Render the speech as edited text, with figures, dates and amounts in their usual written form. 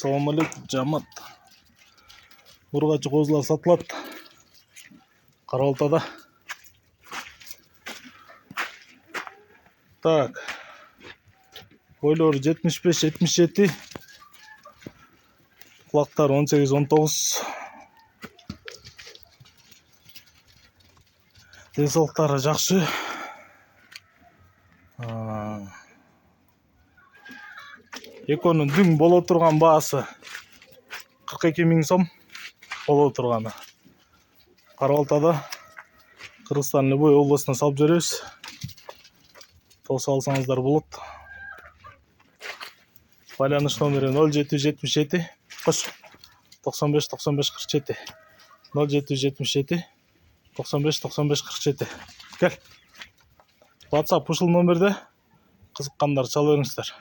Assalamu alaikum жамат. Ургачы козулар сатылат. Каралтада. Так. Бойлору 75-77. Kulaklar 18-19. Денсаулыктары жакшы. Экөөнүн дүң боло турган баасы 42 000 сом боло турганы. Карабалтада Кыргызстан Любой областына салып жиберебиз. Тоса алсаңыздар болот. Байланыш номери 0777 кош 95 95 47 0777 95 95 47. Кел. WhatsApp ушул номерде кызыккандар чала бериңиздер.